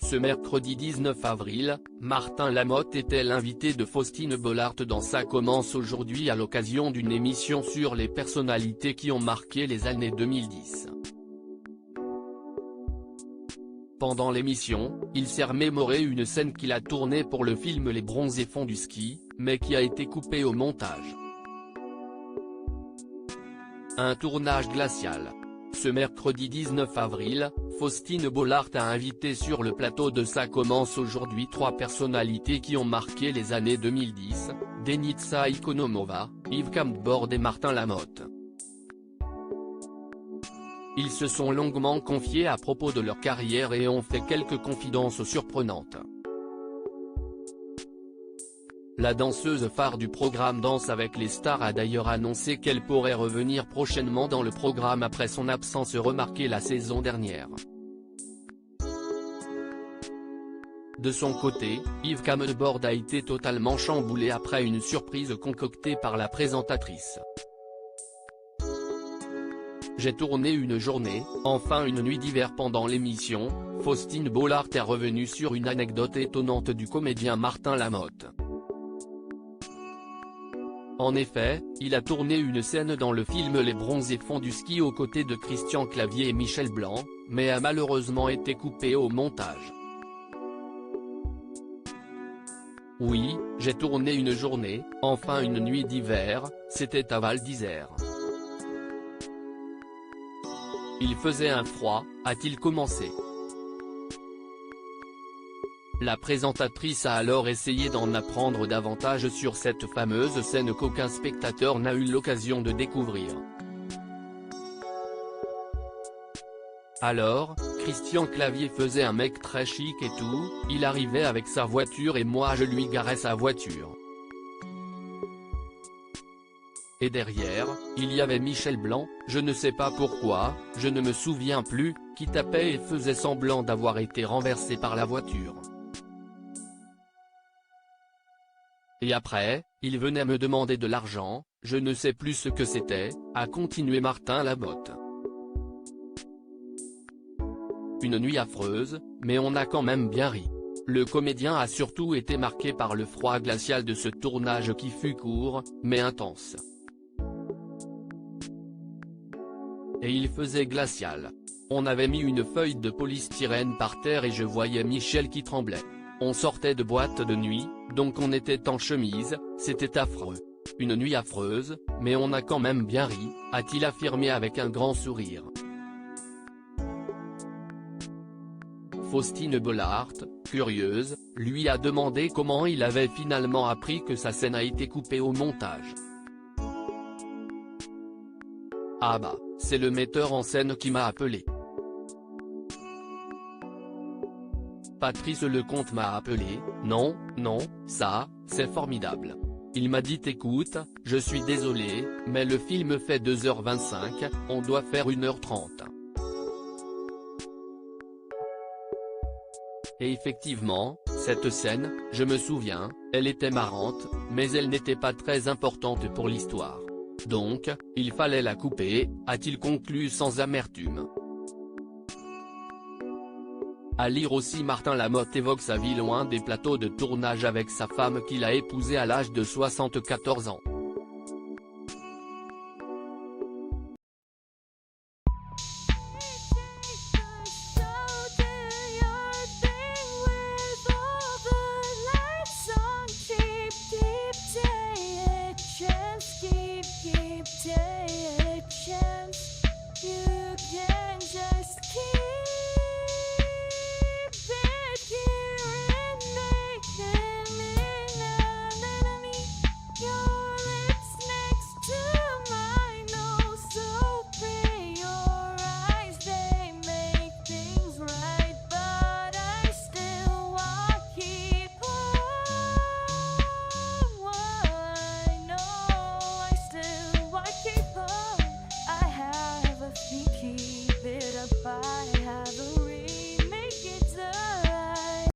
Ce mercredi 19 avril, Martin Lamotte était l'invité de Faustine Bollaert dans Ça commence aujourd'hui à l'occasion d'une émission sur les personnalités qui ont marqué les années 2010. Pendant l'émission, il s'est remémoré une scène qu'il a tournée pour le film Les bronzés font du ski, mais qui a été coupée au montage. Un tournage glacial. Ce mercredi 19 avril, Faustine Bollaert a invité sur le plateau de Ça commence aujourd'hui trois personnalités qui ont marqué les années 2010, Denitsa Ikonomova, Yves Campbord et Martin Lamotte. Ils se sont longuement confiés à propos de leur carrière et ont fait quelques confidences surprenantes. La danseuse phare du programme Danse avec les stars a d'ailleurs annoncé qu'elle pourrait revenir prochainement dans le programme après son absence remarquée la saison dernière. De son côté, Yves Campbord a été totalement chamboulé après une surprise concoctée par la présentatrice. J'ai tourné une journée, enfin une nuit d'hiver pendant l'émission, Faustine Bollaert est revenue sur une anecdote étonnante du comédien Martin Lamotte. En effet, il a tourné une scène dans le film Les bronzés font du ski aux côtés de Christian Clavier et Michel Blanc, mais a malheureusement été coupé au montage. Oui, j'ai tourné une journée, enfin une nuit d'hiver, c'était à Val d'Isère. Il faisait un froid, a-t-il commencé. La présentatrice a alors essayé d'en apprendre davantage sur cette fameuse scène qu'aucun spectateur n'a eu l'occasion de découvrir. Alors, Christian Clavier faisait un mec très chic et tout, il arrivait avec sa voiture et moi je lui garais sa voiture. Et derrière, il y avait Michel Blanc, je ne sais pas pourquoi, je ne me souviens plus, qui tapait et faisait semblant d'avoir été renversé par la voiture. Et après, il venait me demander de l'argent, je ne sais plus ce que c'était, a continué Martin Lamotte. Une nuit affreuse, mais on a quand même bien ri. Le comédien a surtout été marqué par le froid glacial de ce tournage qui fut court, mais intense. Et il faisait glacial. On avait mis une feuille de polystyrène par terre et je voyais Michel qui tremblait. On sortait de boîte de nuit, donc on était en chemise, c'était affreux. Une nuit affreuse, mais on a quand même bien ri, a-t-il affirmé avec un grand sourire. Faustine Bollaert, curieuse, lui a demandé comment il avait finalement appris que sa scène a été coupée au montage. Ah bah, c'est le metteur en scène qui m'a appelé. Patrice Lecomte m'a appelé, non, ça, c'est formidable. Il m'a dit écoute, je suis désolé, mais le film fait 2h25, on doit faire 1h30. Et effectivement, cette scène, je me souviens, elle était marrante, mais elle n'était pas très importante pour l'histoire. Donc, il fallait la couper, a-t-il conclu sans amertume. À lire aussi Martin Lamotte évoque sa vie loin des plateaux de tournage avec sa femme qu'il a épousée à l'âge de 74 ans.